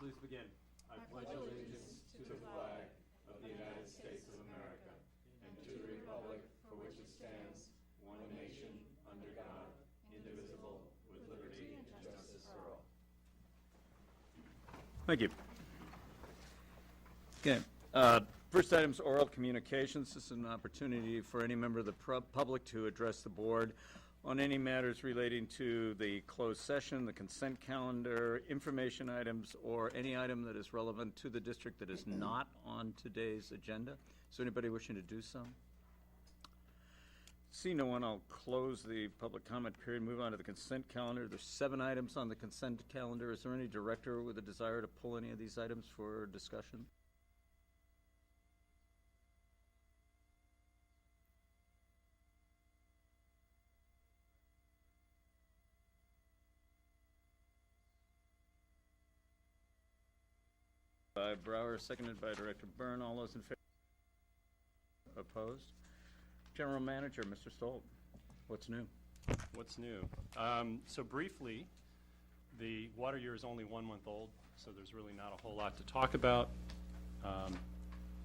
Please begin. I pledge allegiance to the flag of the United States of America and to the republic for which it stands, one nation, under God, indivisible, with liberty and justice for all. Thank you. Okay. First item is oral communications. This is an opportunity for any member of the public to address the board on any matters relating to the closed session, the consent calendar, information items, or any item that is relevant to the district that is not on today's agenda. Is there anybody wishing to do so? See no one, I'll close the public comment period, move on to the consent calendar. There's 7 items on the consent calendar. Is there any director with a desire to pull any of these items for discussion? By Brower, seconded by Director Byrne. All those in favor? Opposed? General Manager, Mr. Stolt, what's new? What's new? So briefly, the water year is only 1 month old, so there's really not a whole lot to talk about.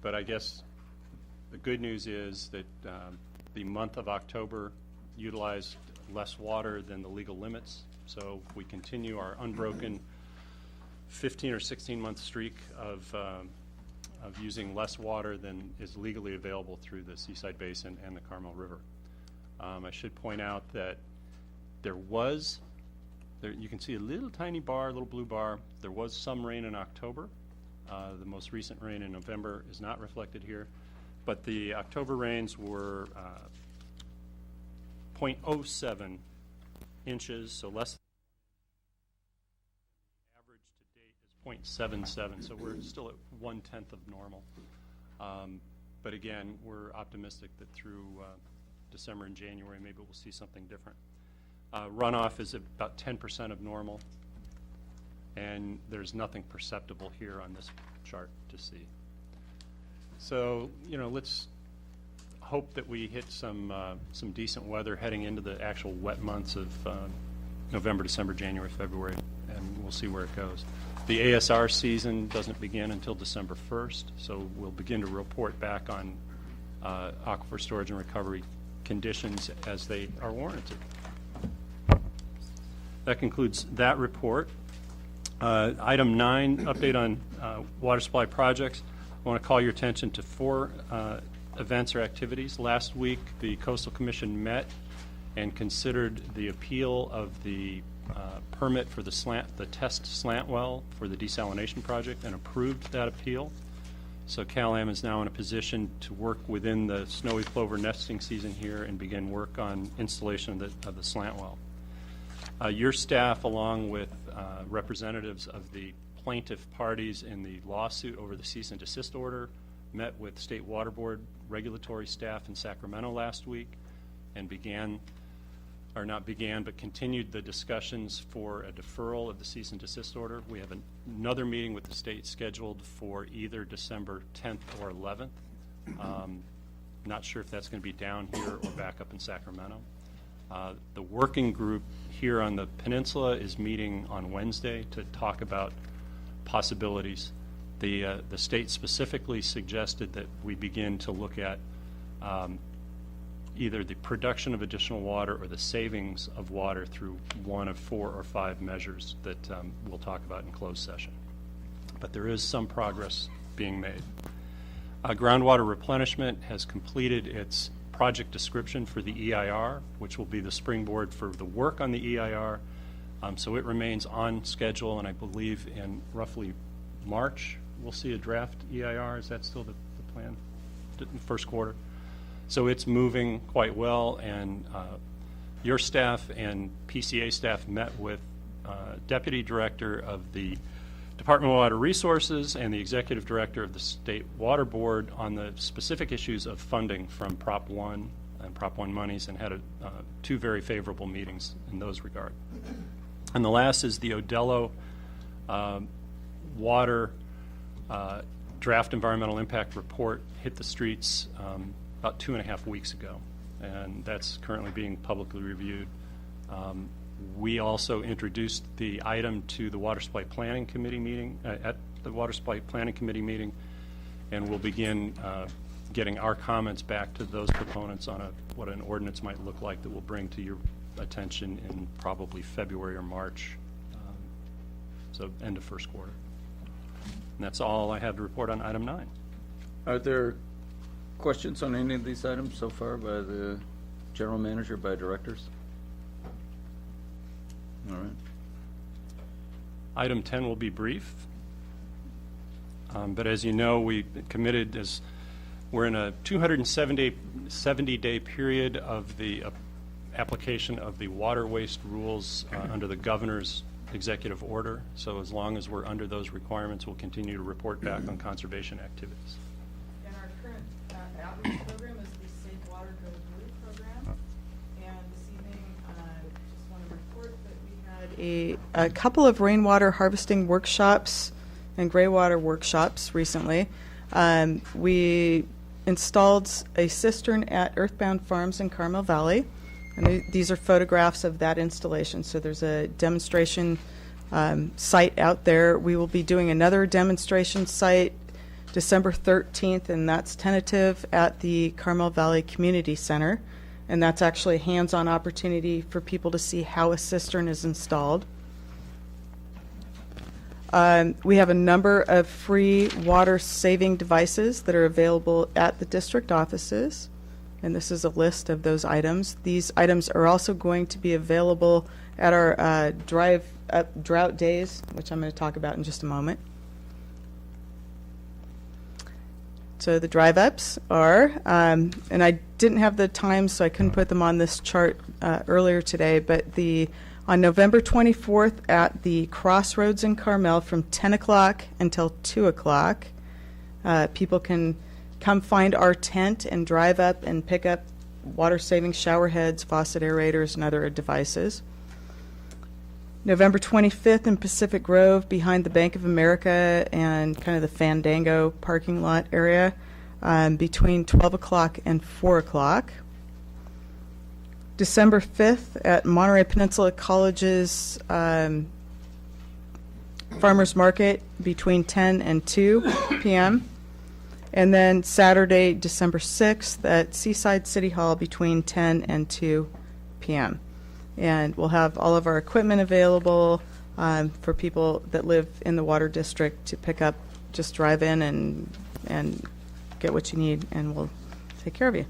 But I guess the good news is that the month of October utilized less water than the legal limits. So we continue our unbroken 15 or 16 month streak of using less water than is legally available through the Seaside Basin and the Carmel River. I should point out that you can see a little tiny bar, a little blue bar. There was some rain in October. The most recent rain in November is not reflected here, but the October rains were 0.07 inches, so less. Average to date is 0.77, so we're still at 1/10 of normal. But again, we're optimistic that through December and January, maybe we'll see something different. Runoff is about 10% of normal, and there's nothing perceptible here on this chart to see. So, let's hope that we hit some decent weather heading into the actual wet months of November, December, January, February, and we'll see where it goes. The ASR season doesn't begin until December 1st, so we'll begin to report back on aquifer storage and recovery conditions as they are warranted. That concludes that report. Item 9, update on water supply projects. I want to call your attention to 4 events or activities. Last week, the Coastal Commission met and considered the appeal of the permit for the test slant well for the desalination project and approved that appeal. So Cal-Am is now in a position to work within the snowy plover nesting season here and begin work on installation of the slant well. Your staff, along with representatives of the plaintiff parties in the lawsuit over the cease and desist order, met with State Water Board regulatory staff in Sacramento last week and continued the discussions for a deferral of the cease and desist order. We have another meeting with the state scheduled for either December 10th or 11th. Not sure if that's going to be down here or back up in Sacramento. The working group here on the peninsula is meeting on Wednesday to talk about possibilities. The state specifically suggested that we begin to look at either the production of additional water or the savings of water through one of 4 or 5 measures that we'll talk about in closed session. But there is some progress being made. Groundwater replenishment has completed its project description for the EIR, which will be the springboard for the work on the EIR. So it remains on schedule, and I believe in roughly March we'll see a draft EIR. Is that still the plan? First quarter? So it's moving quite well, and your staff and PCA staff met with Deputy Director of the Department of Water Resources and the Executive Director of the State Water Board on the specific issues of funding from Prop 1 and Prop 1 monies, and had 2 very favorable meetings in those regard. And the last is the Odello water draft environmental impact report hit the streets about 2.5 weeks ago, and that's currently being publicly reviewed. We also introduced the item to the Water Supply Planning Committee meeting, at the Water Supply Planning Committee meeting, and we'll begin getting our comments back to those proponents on what an ordinance might look like that we'll bring to your attention in probably February or March, so end of first quarter. And that's all I have to report on item 9. Are there questions on any of these items so far by the general manager, by directors? All right. Item 10 will be brief, but as you know, we committed, as we're in a 270-day period of the application of the water waste rules under the governor's executive order. So as long as we're under those requirements, we'll continue to report back on conservation activities. And our current outreach program is the Safe Water Go Blue program. And this evening, just want to report that we had a couple of rainwater harvesting workshops and gray water workshops recently. We installed a cistern at Earthbound Farms in Carmel Valley. And these are photographs of that installation. So there's a demonstration site out there. We will be doing another demonstration site December 13th, and that's tentative at the Carmel Valley Community Center. And that's actually a hands-on opportunity for people to see how a cistern is installed. We have a number of free water-saving devices that are available at the district offices. And this is a list of those items. These items are also going to be available at our drive-up drought days, which I'm going to talk about in just a moment. So the drive-ups are, and I didn't have the time, so I couldn't put them on this chart earlier today, but on November 24th at the Crossroads in Carmel from 10 o'clock until 2 o'clock, people can come find our tent and drive up and pick up water-saving shower heads, faucet aerators, and other devices. November 25th in Pacific Grove behind the Bank of America and kind of the Fandango parking lot area between 12 o'clock and 4 o'clock. December 5th at Monterey Peninsula College's Farmers Market between 10 and 2 p.m. And then Saturday, December 6th at Seaside City Hall between 10 and 2 p.m. And we'll have all of our equipment available for people that live in the water district to pick up. Just drive in and get what you need, and we'll take care of you.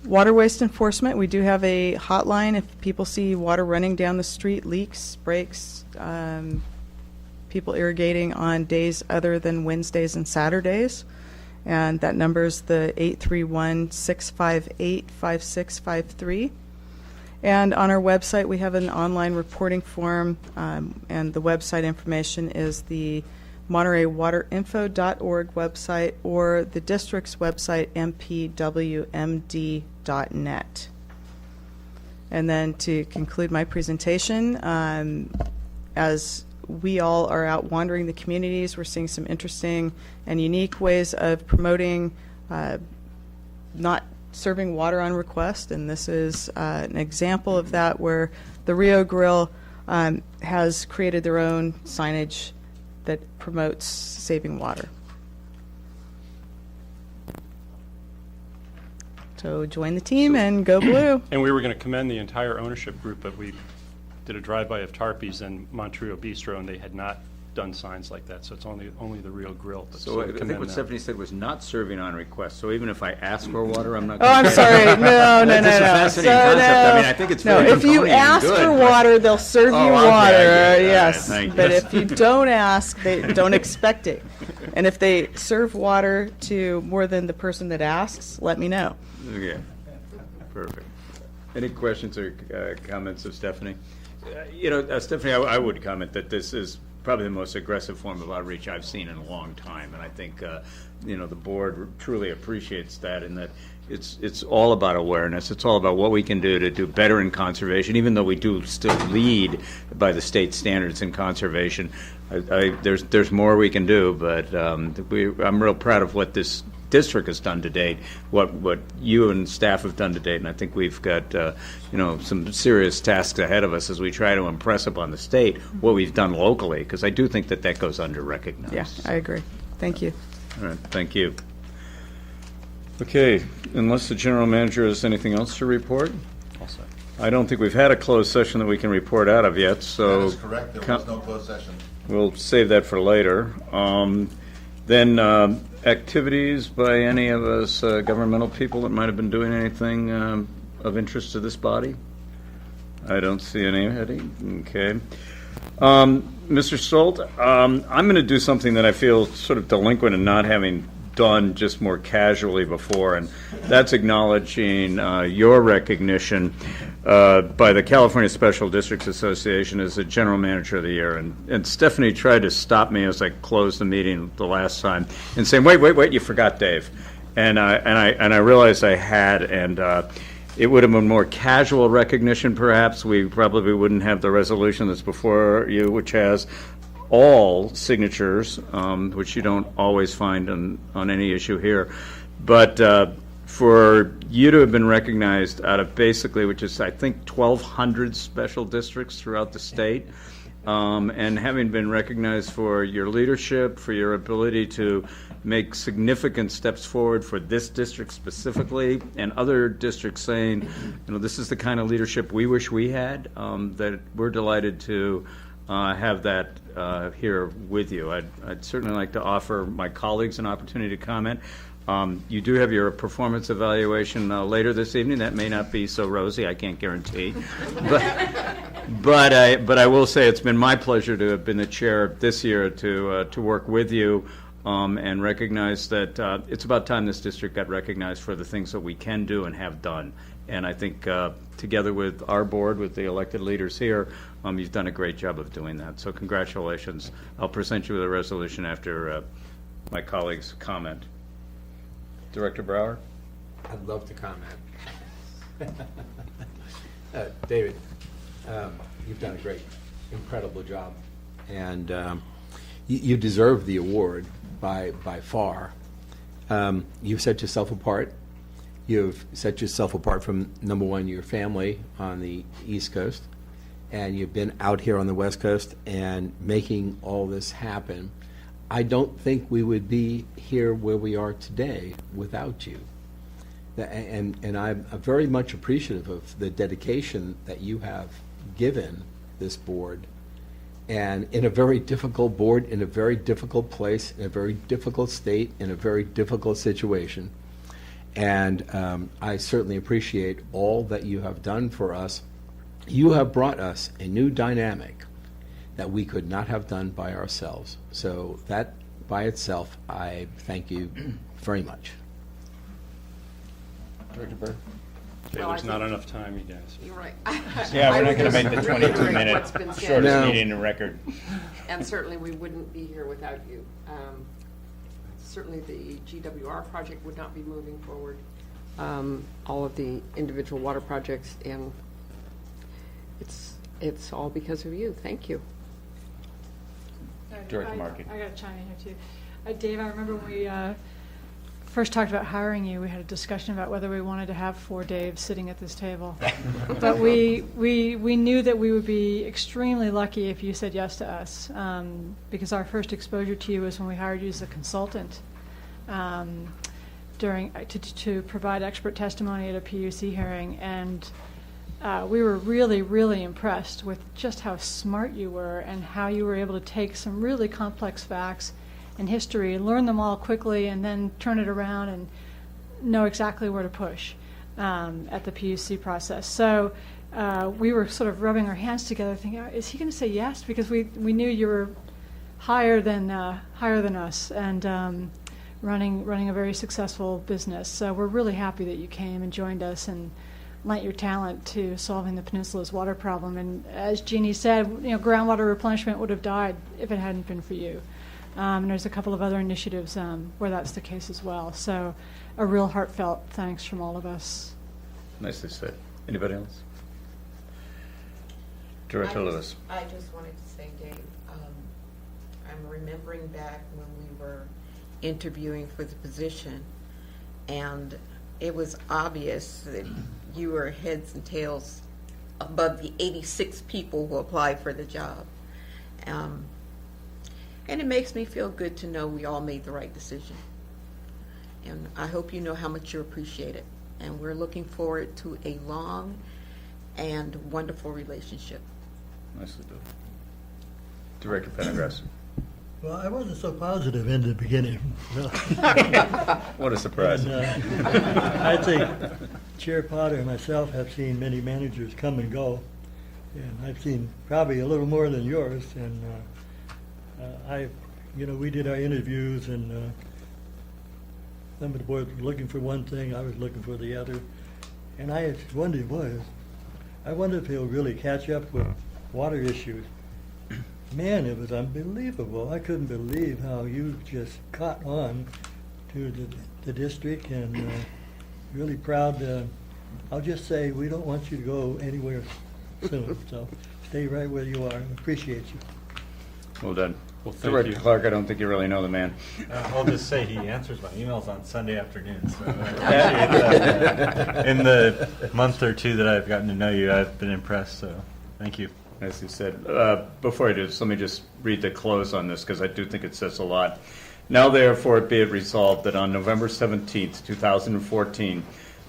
Water waste enforcement, we do have a hotline if people see water running down the street, leaks, breaks, people irrigating on days other than Wednesdays and Saturdays. And that number is the 831-658-5653. And on our website, we have an online reporting form, and the website information is the MontereyWaterInfo.org website or the district's website, MPWMD.net. And then to conclude my presentation, as we all are out wandering the communities, we're seeing some interesting and unique ways of promoting not serving water on request, and this is an example of that, where the Rio Grill has created their own signage that promotes saving water. So join the team and go blue. And we were going to commend the entire ownership group, but we did a drive-by of Tarpey's and Montreal Bistro, and they had not done signs like that, so it's only the Real Grill. So I think what them. Stephanie said was not serving on request, so even if I ask for water, I'm not Oh, going I'm to sorry. No. That's a fascinating concept. I mean, I think it's very if you draconian and ask good, for but- water, they'll serve Oh, you okay, I water. get it. All right, Yes, thank but you. if you don't ask, they don't expect it. And if they serve water to more than the person that asks, let me know. Yeah, perfect. Any questions or comments of Stephanie? Stephanie, I would comment that this is probably the most aggressive form of outreach I've seen in a long time, and I think the board truly appreciates that, and that it's all about awareness. It's all about what we can do to do better in conservation, even though we do still lead by the state standards in conservation. There's more we can do, but I'm real proud of what this district has done to date, what you and staff have done to date, and I think we've got, some serious tasks ahead of us as we try to impress upon the state what we've done locally, because I do think that goes under-recognized. Yeah, I agree. Thank you. All right, thank you. Okay, unless the general manager has anything else to report? Also. I don't think we've had a closed session that we can report out of yet, so. That is correct. There was no closed session. We'll save that for later. Then activities by any of us governmental people that might have been doing anything of interest to this body? I don't see any. Okay. Mr. Stolt, I'm going to do something that I feel sort of delinquent in not having done just more casually before, and that's acknowledging your recognition by the California Special Districts Association as the General Manager of the Year. And Stephanie tried to stop me as I closed the meeting the last time and saying, wait, you forgot Dave. And I realized I had, and it would have been more casual recognition perhaps. We probably wouldn't have the resolution that's before you, which has all signatures, which you don't always find on any issue here. But for you to have been recognized out of basically, which is I think 1,200 special districts throughout the state, and having been recognized for your leadership, for your ability to make significant steps forward for this district specifically, and other districts saying, this is the kind of leadership we wish we had, that we're delighted to have that here with you. I'd certainly like to offer my colleagues an opportunity to comment. You do have your performance evaluation later this evening. That may not be so rosy, I can't guarantee. But I will say it's been my pleasure to have been the chair this year to work with you and recognize that it's about time this district got recognized for the things that we can do and have done. And I think together with our board, with the elected leaders here, you've done a great job of doing that. So congratulations. I'll present you with a resolution after my colleagues comment. Director Brower? I'd love to comment. David, you've done a great, incredible job. And you deserve the award by far. You've set yourself apart. You've set yourself apart from, number one, your family on the East Coast, and you've been out here on the West Coast and making all this happen. I don't think we would be here where we are today without you. And I'm very much appreciative of the dedication that you have given this board, and in a very difficult board, in a very difficult place, in a very difficult state, in a very difficult situation. And I certainly appreciate all that you have done for us. You have brought us a new dynamic that we could not have done by ourselves. So that by itself, I thank you very much. Director Burr? Okay, there's not enough time, you guys. You're right. Yeah, we're I not going to was make the just 22-minute what's been said. shortest No. meeting in record. And certainly we wouldn't be here without you. Certainly the GWR project would not be moving forward. All of the individual water projects, and it's all because of you. Thank you. Director Markey. I got to chime in here too. Dave, I remember when we first talked about hiring you, we had a discussion about whether we wanted to have 4 Daves sitting at this table. But we knew that we would be extremely lucky if you said yes to us, because our first exposure to you was when we hired you as a consultant to provide expert testimony at a PUC hearing, and we were really, really impressed with just how smart you were and how you were able to take some really complex facts and history, learn them all quickly, and then turn it around and know exactly where to push at the PUC process. So we were sort of rubbing our hands together thinking, is he going to say yes? Because we knew you were higher than us, and running a very successful business. So we're really happy that you came and joined us and lent your talent to solving the peninsula's water problem. And as Jeannie said, groundwater replenishment would have died if it hadn't been for you. And there's a couple of other initiatives where that's the case as well. So a real heartfelt thanks from all of us. Nicely said. Anybody else? Director Lewis. I just wanted to say, Dave, I'm remembering back when we were interviewing for the position, and it was obvious that you were heads and tails above the 86 people who applied for the job. And it makes me feel good to know we all made the right decision. And I hope you know how much you appreciate it. And we're looking forward to a long and wonderful relationship. Nicely done. Director Pendergrass. Well, I wasn't so positive in the beginning. What a surprise. And, I'd say Chair Potter and myself have seen many managers come and go, and I've seen probably a little more than yours. And we did our interviews, and some of the boards were looking for one thing, I was looking for the other, and I wondered I wonder if he'll really catch up with water issues. Man, it was unbelievable. I couldn't believe how you just caught on to the district, and really proud. I'll just say we don't want you to go anywhere soon, so stay right where you are. Appreciate you. Well done. Well, thank Director you. Clark, I don't think you really know the man. I'll just say he answers my emails on Sunday afternoons. So I appreciate that. In the month or two that I've gotten to know you, I've been impressed. So thank you. As you said. Before I do this, let me just read the close on this, because I do think it says a lot. Now therefore be it resolved that on November 17th, 2014,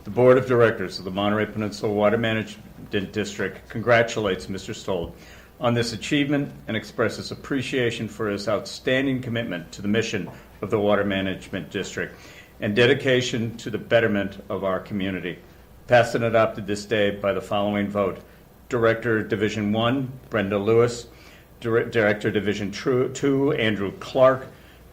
the Board of Directors of the Monterey Peninsula Water Management District congratulates Mr. Stoll on this achievement and expresses appreciation for his outstanding commitment to the mission of the Water Management District and dedication to the betterment of our community. Passed and adopted this day by the following vote. Director Division 1, Brenda Lewis. Director Division 2, Andrew Clark.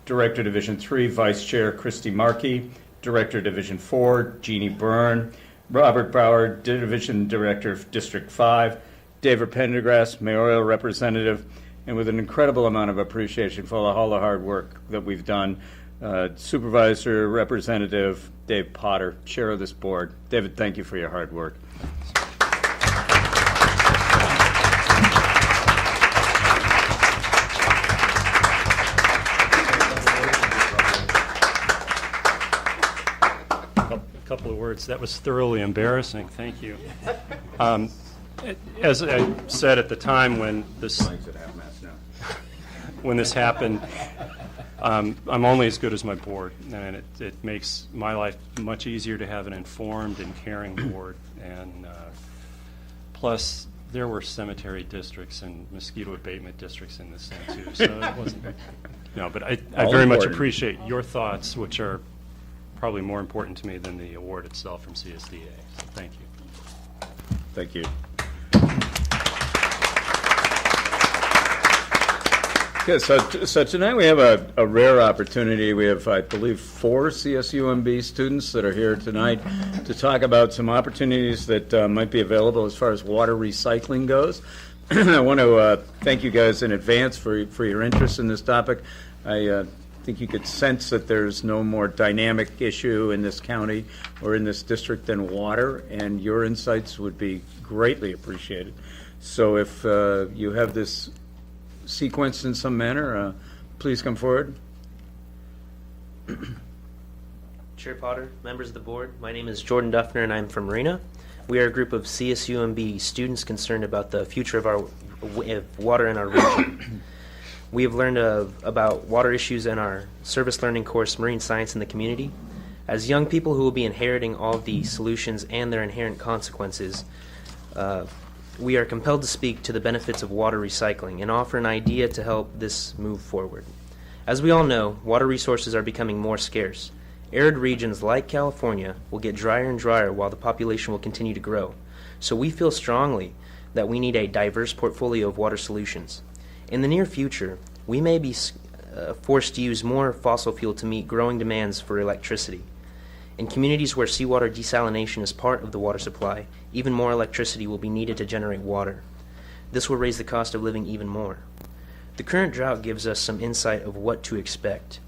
Director Division 3, Vice Chair Christy Markey. Director Division 4, Jeannie Byrne. Robert Brower, Division Director of District 5. David Pendergrass, Mayoral Representative, and with an incredible amount of appreciation for all the hard work that we've done, Supervisor Representative Dave Potter, Chair of this board. David, thank you for your hard work. A couple of words. That was thoroughly embarrassing. Thank you. As I said at the time when this happened, I'm only as good as my board, and it makes my life much easier to have an informed and caring board. And plus, there were cemetery districts and mosquito abatement districts in this thing too, so it wasn't. No, but I very much appreciate your thoughts, which are probably more important to me than the award itself from CSDA. So thank you. Thank you. Okay, so tonight we have a rare opportunity. We have, I believe, 4 CSUMB students that are here tonight to talk about some opportunities that might be available as far as water recycling goes. I want to thank you guys in advance for your interest in this topic. I think you could sense that there's no more dynamic issue in this county or in this district than water, and your insights would be greatly appreciated. So if you have this sequenced in some manner, please come forward. Chair Potter, members of the board, my name is Jordan Duffner and I'm from Marina. We are a group of CSUMB students concerned about the future of our water in our region. We have learned about water issues in our service learning course, Marine Science in the Community. As young people who will be inheriting all of the solutions and their inherent consequences, we are compelled to speak to the benefits of water recycling and offer an idea to help this move forward. As we all know, water resources are becoming more scarce. Arid regions like California will get drier and drier while the population will continue to grow. So we feel strongly that we need a diverse portfolio of water solutions. In the near future, we may be forced to use more fossil fuel to meet growing demands for electricity. In communities where seawater desalination is part of the water supply, even more electricity will be needed to generate water. This will raise the cost of living even more. The current drought gives us some insight of what to expect.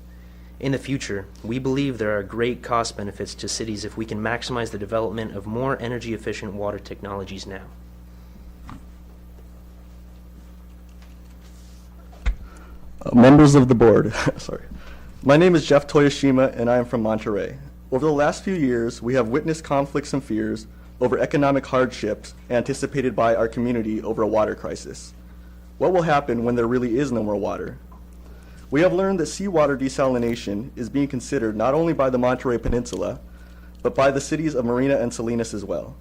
In the future, we believe there are great cost benefits to cities if we can maximize the development of more energy-efficient water technologies now. Members of the board, sorry. My name is Jeff Toyoshima, and I am from Monterey. Over the last few years, we have witnessed conflicts and fears over economic hardships anticipated by our community over a water crisis. What will happen when there really is no more water? We have learned that seawater desalination is being considered not only by the Monterey Peninsula, but by the cities of Marina and Salinas as well.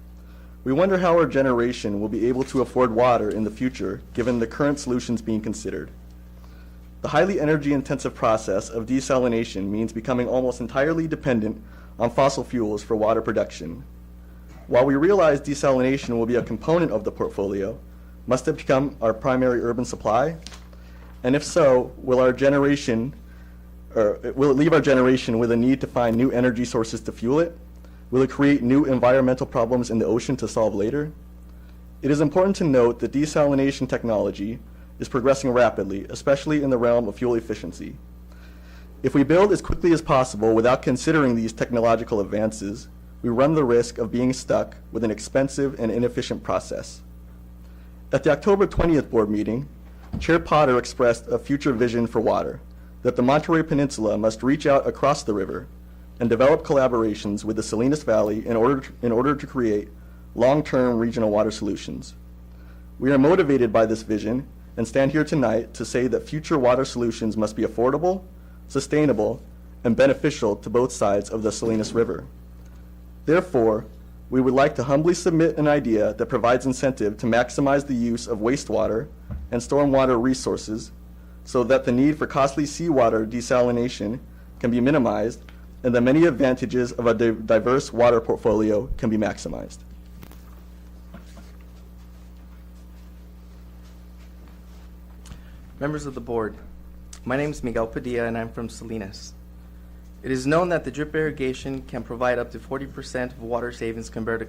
We wonder how our generation will be able to afford water in the future given the current solutions being considered. The highly energy-intensive process of desalination means becoming almost entirely dependent on fossil fuels for water production. While we realize desalination will be a component of the portfolio, must it become our primary urban supply? And if so, will it leave our generation with a need to find new energy sources to fuel it? Will it create new environmental problems in the ocean to solve later? It is important to note that desalination technology is progressing rapidly, especially in the realm of fuel efficiency. If we build as quickly as possible without considering these technological advances, we run the risk of being stuck with an expensive and inefficient process. At the October 20th board meeting, Chair Potter expressed a future vision for water, that the Monterey Peninsula must reach out across the river and develop collaborations with the Salinas Valley in order to create long-term regional water solutions. We are motivated by this vision and stand here tonight to say that future water solutions must be affordable, sustainable, and beneficial to both sides of the Salinas River. Therefore, we would like to humbly submit an idea that provides incentive to maximize the use of wastewater and stormwater resources so that the need for costly seawater desalination can be minimized and the many advantages of a diverse water portfolio can be maximized. Members of the board, my name is Miguel Padilla and I'm from Salinas. It is known that the drip irrigation can provide up to 40% of water savings compared to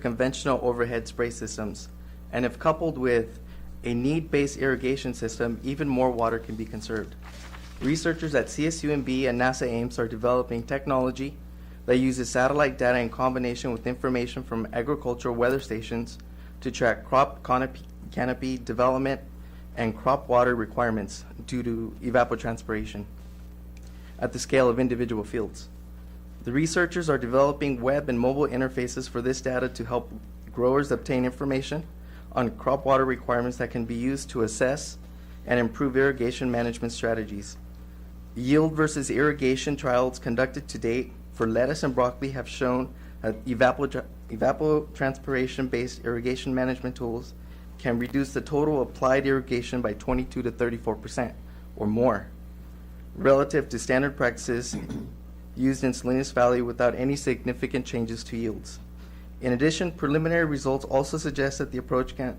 conventional overhead spray systems, and if coupled with a need-based irrigation system, even more water can be conserved. Researchers at CSUMB and NASA Ames are developing technology that uses satellite data in combination with information from agricultural weather stations to track crop canopy development and crop water requirements due to evapotranspiration at the scale of individual fields. The researchers are developing web and mobile interfaces for this data to help growers obtain information on crop water requirements that can be used to assess and improve irrigation management strategies. Yield versus irrigation trials conducted to date for lettuce and broccoli have shown that evapotranspiration-based irrigation management tools can reduce the total applied irrigation by 22 to 34% or more, relative to standard practices used in Salinas Valley without any significant changes to yields. In addition, preliminary results also suggest that the approach can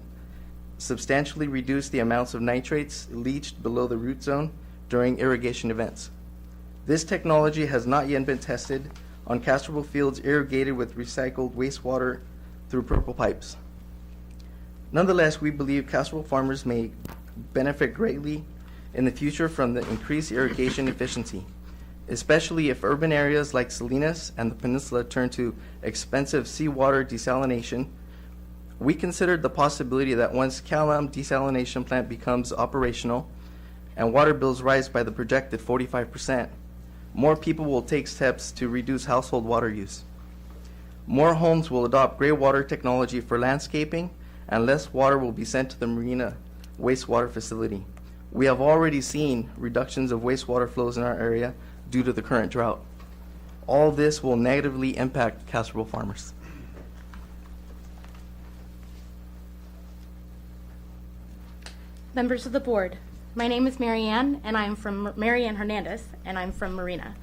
substantially reduce the amounts of nitrates leached below the root zone during irrigation events. This technology has not yet been tested on Castroville fields irrigated with recycled wastewater through purple pipes. Nonetheless, we believe Castroville farmers may benefit greatly in the future from the increased irrigation efficiency, especially if urban areas like Salinas and the peninsula turn to expensive seawater desalination. We considered the possibility that once Calam desalination plant becomes operational and water bills rise by the projected 45%, more people will take steps to reduce household water use. More homes will adopt gray water technology for landscaping, and less water will be sent to the Marina wastewater facility. We have already seen reductions of wastewater flows in our area due to the current drought. All this will negatively impact Castroville farmers. Members of the board, my name is Marianne Hernandez, and I'm from Marina.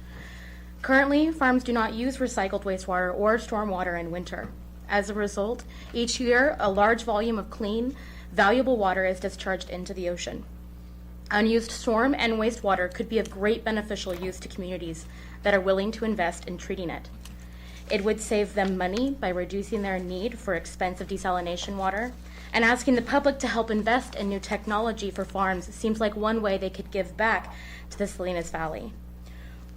Currently, farms do not use recycled wastewater or stormwater in winter. As a result, each year, a large volume of clean, valuable water is discharged into the ocean. Unused storm and wastewater could be of great beneficial use to communities that are willing to invest in treating it. It would save them money by reducing their need for expensive desalination water, and asking the public to help invest in new technology for farms seems like one way they could give back to the Salinas Valley.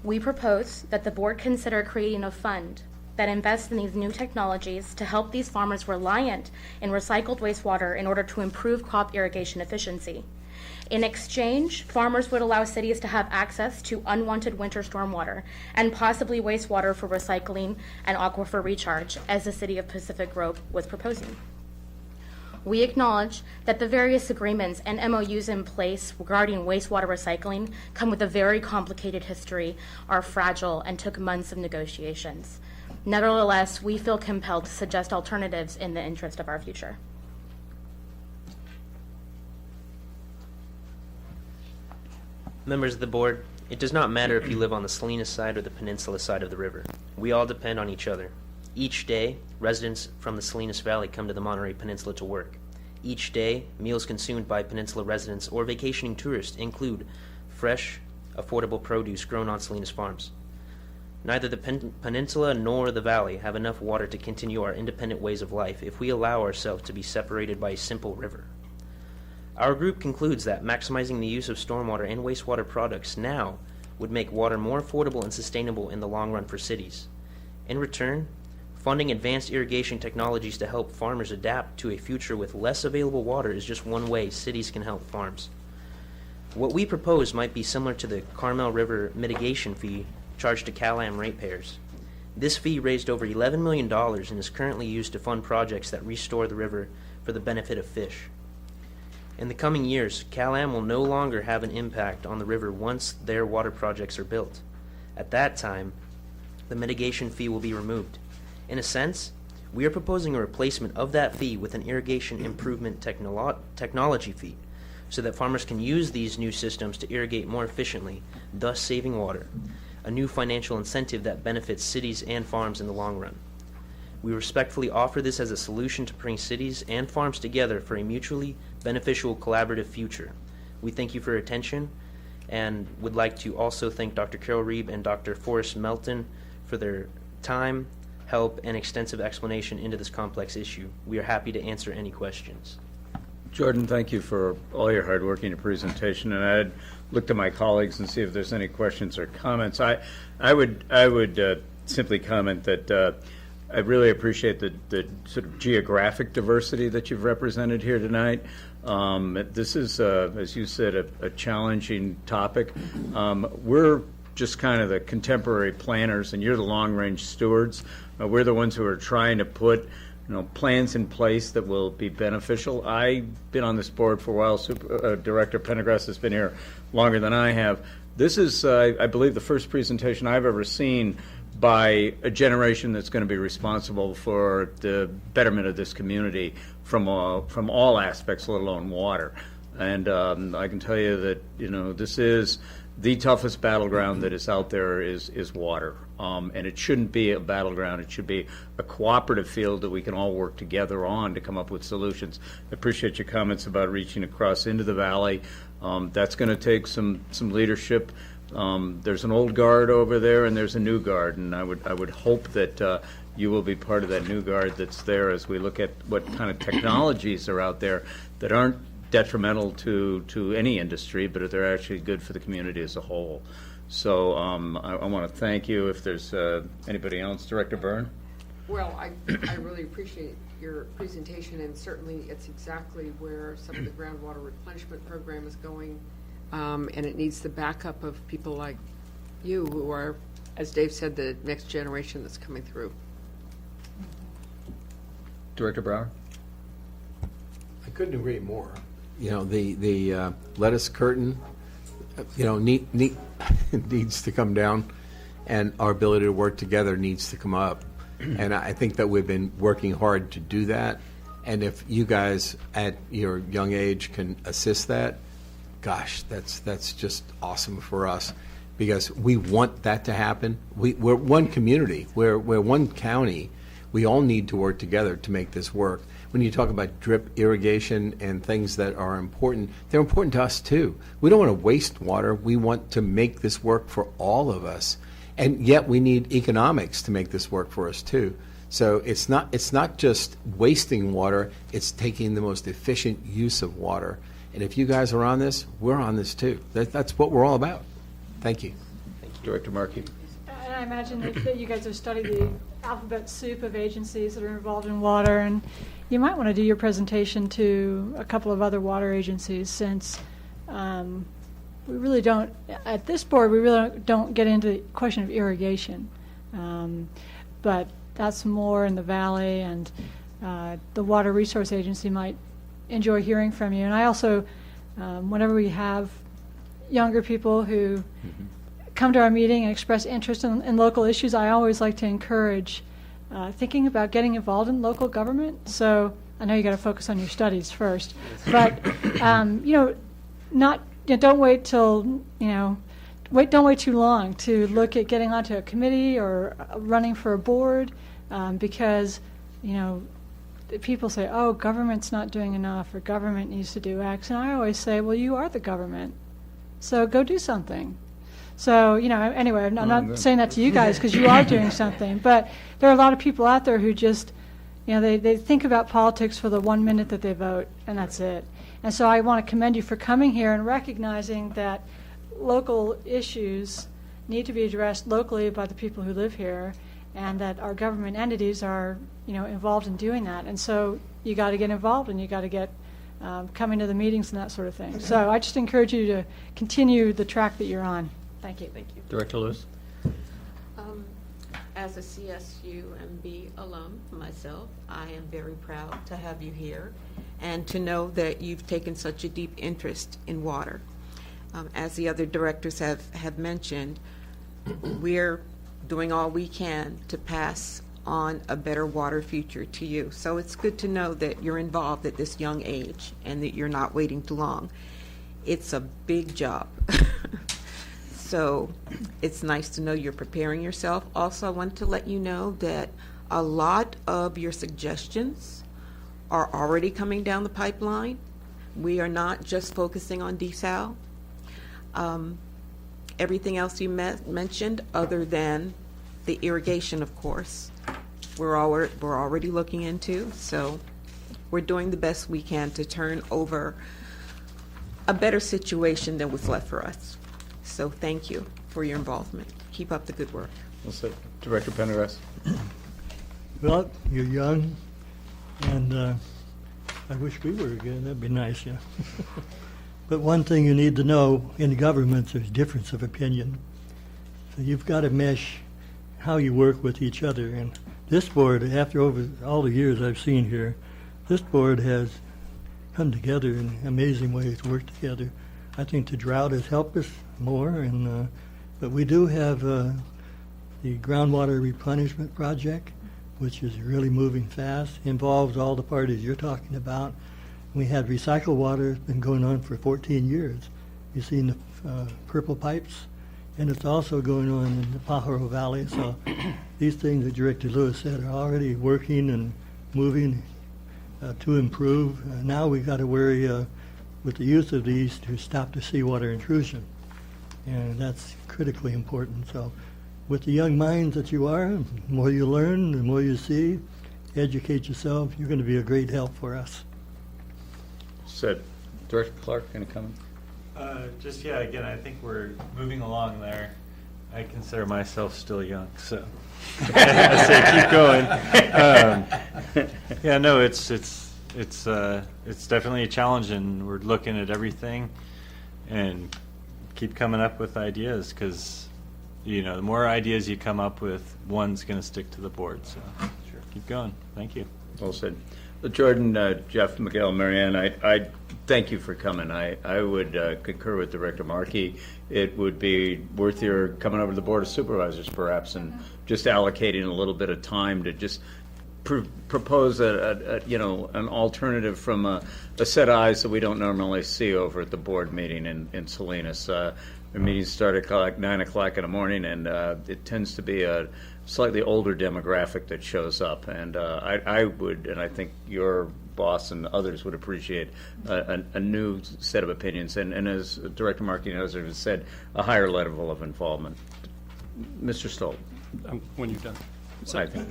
We propose that the board consider creating a fund that invests in these new technologies to help these farmers reliant in recycled wastewater in order to improve crop irrigation efficiency. In exchange, farmers would allow cities to have access to unwanted winter stormwater and possibly wastewater for recycling and aquifer recharge, as the city of Pacific Grove was proposing. We acknowledge that the various agreements and MOUs in place regarding wastewater recycling come with a very complicated history, are fragile, and took months of negotiations. Nevertheless, we feel compelled to suggest alternatives in the interest of our future. Members of the board, it does not matter if you live on the Salinas side or the peninsula side of the river. We all depend on each other. Each day, residents from the Salinas Valley come to the Monterey Peninsula to work. Each day, meals consumed by peninsula residents or vacationing tourists include fresh, affordable produce grown on Salinas farms. Neither the peninsula nor the valley have enough water to continue our independent ways of life if we allow ourselves to be separated by a simple river. Our group concludes that maximizing the use of stormwater and wastewater products now would make water more affordable and sustainable in the long run for cities. In return, funding advanced irrigation technologies to help farmers adapt to a future with less available water is just one way cities can help farms. What we propose might be similar to the Carmel River mitigation fee charged to CalAm ratepayers. This fee raised over $11 million and is currently used to fund projects that restore the river for the benefit of fish. In the coming years, CalAm will no longer have an impact on the river once their water projects are built. At that time, the mitigation fee will be removed. In a sense, we are proposing a replacement of that fee with an irrigation improvement technology fee, so that farmers can use these new systems to irrigate more efficiently, thus saving water, a new financial incentive that benefits cities and farms in the long run. We respectfully offer this as a solution to bring cities and farms together for a mutually beneficial collaborative future. We thank you for your attention and would like to also thank Dr. Carol Reeb and Dr. Forrest Melton for their time, help, and extensive explanation into this complex issue. We are happy to answer any questions. Jordan, thank you for all your hard work in your presentation, and I'd look to my colleagues and see if there's any questions or comments. I would simply comment that I really appreciate the sort of geographic diversity that you've represented here tonight. This is, as you said, a challenging topic. We're just kind of the contemporary planners, and you're the long-range stewards. We're the ones who are trying to put plans in place that will be beneficial. I've been on this board for a while. Director Pendergrass has been here longer than I have. This is, I believe, the first presentation I've ever seen by a generation that's going to be responsible for the betterment of this community from all aspects, let alone water. And I can tell you that this is the toughest battleground that is out there is water. And it shouldn't be a battleground. It should be a cooperative field that we can all work together on to come up with solutions. I appreciate your comments about reaching across into the valley. That's going to take some leadership. There's an old guard over there, and there's a new guard, and I would hope that you will be part of that new guard that's there as we look at what kind of technologies are out there that aren't detrimental to any industry, but they're actually good for the community as a whole. So I want to thank you. If there's anybody else, Director Byrne? Well, I really appreciate your presentation, and certainly it's exactly where some of the groundwater replenishment program is going, and it needs the backup of people like you who are, as Dave said, the next generation that's coming through. Director Brower? I couldn't agree more. The lettuce curtain, needs to come down, and our ability to work together needs to come up. And I think that we've been working hard to do that. And if you guys at your young age can assist that, gosh, that's just awesome for us, because we want that to happen. We're one community. We're one county. We all need to work together to make this work. When you talk about drip irrigation and things that are important, they're important to us too. We don't want to waste water. We want to make this work for all of us. And yet we need economics to make this work for us too. So it's not just wasting water, it's taking the most efficient use of water. And if you guys are on this, we're on this too. That's what we're all about. Thank you. Thank you. Director Markey. And I imagine that you guys have studied the alphabet soup of agencies that are involved in water, and you might want to do your presentation to a couple of other water agencies, since we really don't, at this board, we really don't get into the question of irrigation. But that's more in the valley, and the Water Resource Agency might enjoy hearing from you. And I also, whenever we have younger people who come to our meeting and express interest in local issues, I always like to encourage thinking about getting involved in local government. So I know you got to focus on your studies first, but don't wait till don't wait too long to look at getting onto a committee or running for a board, because people say, oh, government's not doing enough, or government needs to do X, and I always say, well, you are the government, so go do something. So, anyway, I'm not saying that to you guys because you are doing something, but there are a lot of people out there who just, they think about politics for the 1 minute that they vote, and that's it. And so I want to commend you for coming here and recognizing that local issues need to be addressed locally by the people who live here, and that our government entities are, involved in doing that. And so you got to get involved, and you got to get coming to the meetings and that sort of thing. So I just encourage you to continue the track that you're on. Thank you. Thank you. Director Lewis? As a CSUMB alum myself, I am very proud to have you here and to know that you've taken such a deep interest in water. As the other directors have mentioned, we're doing all we can to pass on a better water future to you. So it's good to know that you're involved at this young age and that you're not waiting too long. It's a big job. So it's nice to know you're preparing yourself. Also, I want to let you know that a lot of your suggestions are already coming down the pipeline. We are not just focusing on desal. Everything else you mentioned, other than the irrigation, of course, we're already looking into. So we're doing the best we can to turn over a better situation than was left for us. So thank you for your involvement. Keep up the good work. Director Pendergrass. Well, you're young, and I wish we were again. That'd be nice, yeah. But one thing you need to know, in governments, there's difference of opinion. So you've got to mesh how you work with each other. And this board, after over all the years I've seen here, this board has come together in amazing ways to work together. I think the drought has helped us more, and but we do have the groundwater replenishment project, which is really moving fast, involves all the parties you're talking about. We had recycled water, it's been going on for 14 years. You've seen the purple pipes, and it's also going on in the Pajaro Valley. So these things that Director Lewis said are already working and moving to improve. Now we've got to worry with the use of these to stop the seawater intrusion, and that's critically important. So with the young minds that you are, the more you learn, the more you see, educate yourself, you're going to be a great help for us. Director Clark, any comment? Again, I think we're moving along there. I consider myself still young, so I say keep going. It's definitely a challenge, and we're looking at everything and keep coming up with ideas, because the more ideas you come up with, one's going to stick to the board. So keep going. Thank you. Well said. Jordan, Jeff, Miguel, Marianne, I thank you for coming. I would concur with Director Markey. It would be worth your coming over to the Board of Supervisors, perhaps, and just allocating a little bit of time to just propose an alternative from a set of eyes that we don't normally see over at the board meeting in Salinas. The meetings start at like 9 o'clock in the morning, and it tends to be a slightly older demographic that shows up. And I would, and I think your boss and others would appreciate a new set of opinions. And as Director Markey and others have said, a higher level of involvement. Mr. Stoll. When you're done. I think.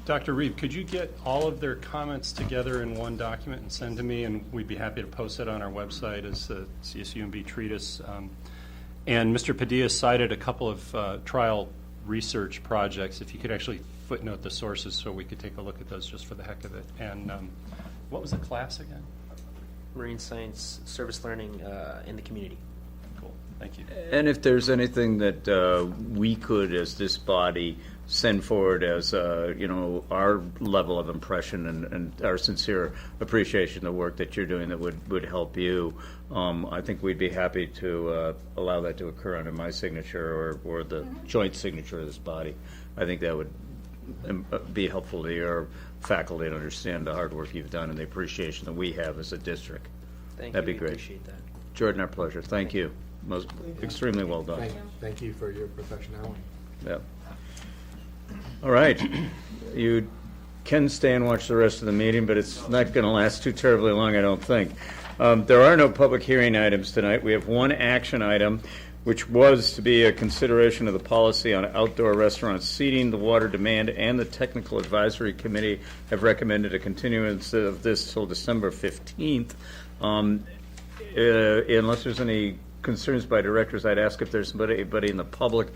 Dr. Reeve, could you get all of their comments together in one document and send to me, and we'd be happy to post it on our website as the CSUMB treatise. And Mr. Padilla cited a couple of trial research projects. If you could actually footnote the sources so we could take a look at those just for the heck of it. And what was the class again? marine science service learning in the community. Cool, thank you. And if there's anything that we could, as this body, send forward as, our level of impression and our sincere appreciation of the work that you're doing that would help you, I think we'd be happy to allow that to occur under my signature or the joint signature of this body. I think that would be helpful to your faculty to understand the hard work you've done and the appreciation that we have as a district. Thank That'd you. be We great. appreciate that. Jordan, our pleasure. Thank you. Most extremely well done. Thank you for your professionality. Yeah. All right. You can stay and watch the rest of the meeting, but it's not going to last too terribly long, I don't think. There are no public hearing items tonight. We have one action item, which was to be a consideration of the policy on outdoor restaurant seating. The Water Demand and the Technical Advisory Committee have recommended a continuance of this till December 15th. Unless there's any concerns by directors, I'd ask if there's anybody in the public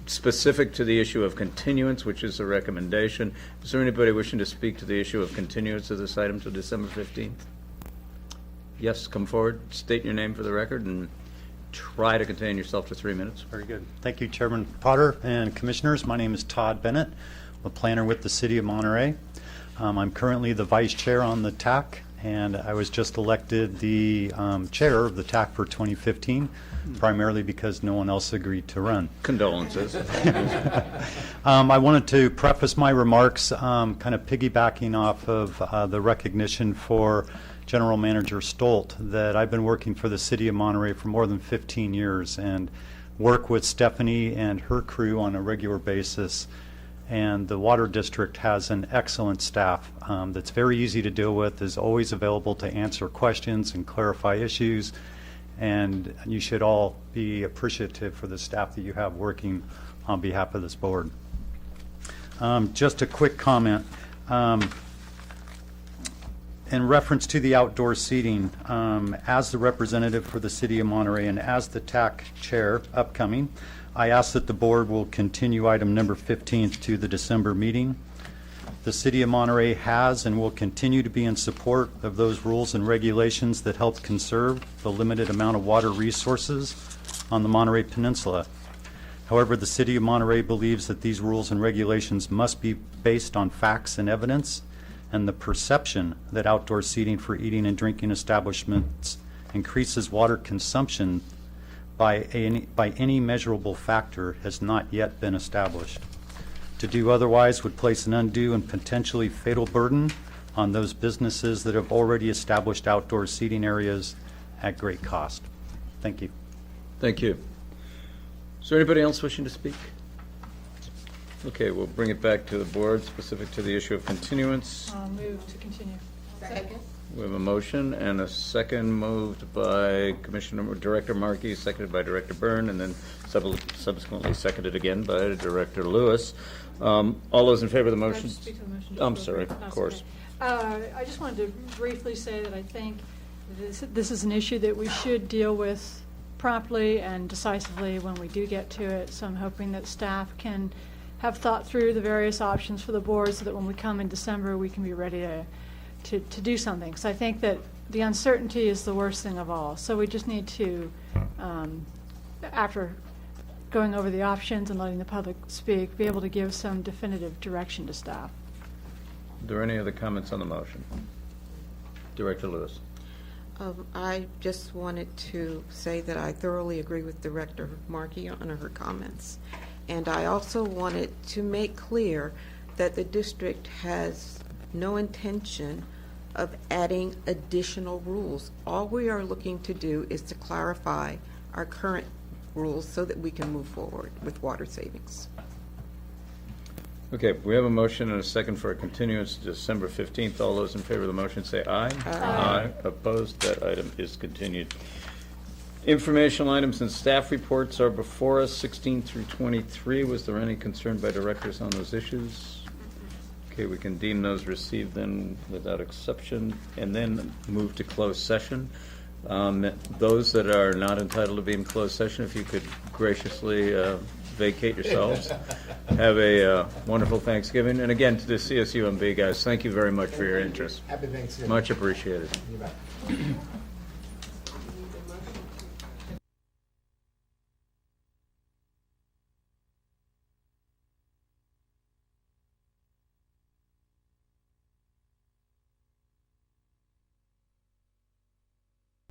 specific to the issue of continuance, which is a recommendation. Is there anybody wishing to speak to the issue of continuance of this item to December 15th? Yes, come forward, state your name for the record, and try to contain yourself to 3 minutes. Very good. Thank you, Chairman Potter and Commissioners. My name is Todd Bennett. I'm a planner with the City of Monterey. I'm currently the Vice Chair on the TAC, and I was just elected the Chair of the TAC for 2015, primarily because no one else agreed to run. Condolences. I wanted to preface my remarks kind of piggybacking off of the recognition for General Manager Stolt that I've been working for the City of Monterey for more than 15 years and work with Stephanie and her crew on a regular basis. And the Water District has an excellent staff that's very easy to deal with, is always available to answer questions and clarify issues. And you should all be appreciative for the staff that you have working on behalf of this board. Just a quick comment. In reference to the outdoor seating, as the representative for the City of Monterey and as the TAC Chair upcoming, I ask that the board will continue item number 15 to the December meeting. The City of Monterey has and will continue to be in support of those rules and regulations that help conserve the limited amount of water resources on the Monterey Peninsula. However, the City of Monterey believes that these rules and regulations must be based on facts and evidence, and the perception that outdoor seating for eating and drinking establishments increases water consumption by any measurable factor has not yet been established. To do otherwise would place an undue and potentially fatal burden on those businesses that have already established outdoor seating areas at great cost. Thank you. Thank you. Is there anybody else wishing to speak? Okay, we'll bring it back to the board, specific to the issue of continuance. I'll move to continue. Second. We have a motion and a second moved by Director Markey, seconded by Director Byrne, and then subsequently seconded again by Director Lewis. All those in favor of the Can I motion? just speak to the motion? I'm just sorry, real quick? of That's course. okay. I just wanted to briefly say that I think this is an issue that we should deal with promptly and decisively when we do get to it. So I'm hoping that staff can have thought through the various options for the board so that when we come in December, we can be ready to do something. Because I think that the uncertainty is the worst thing of all. So we just need to, after going over the options and letting the public speak, be able to give some definitive direction to staff. Are there any other comments on the motion? Director Lewis. I just wanted to say that I thoroughly agree with Director Markey on her comments. And I also wanted to make clear that the district has no intention of adding additional rules. All we are looking to do is to clarify our current rules so that we can move forward with water savings. Okay, we have a motion and a second for a continuance to December 15th. All those in favor of the motion say aye. Aye. Opposed? That item is continued. Informational items and staff reports are before us, 16 through 23. Was there any concern by directors on those issues? Okay, we can deem those received then without exception, and then move to closed session. Those that are not entitled to be in closed session, if you could graciously vacate yourselves. Have a wonderful Thanksgiving. And again, to the CSUMB guys, thank you very much for your interest. Happy Thanksgiving. Much appreciated. You bet.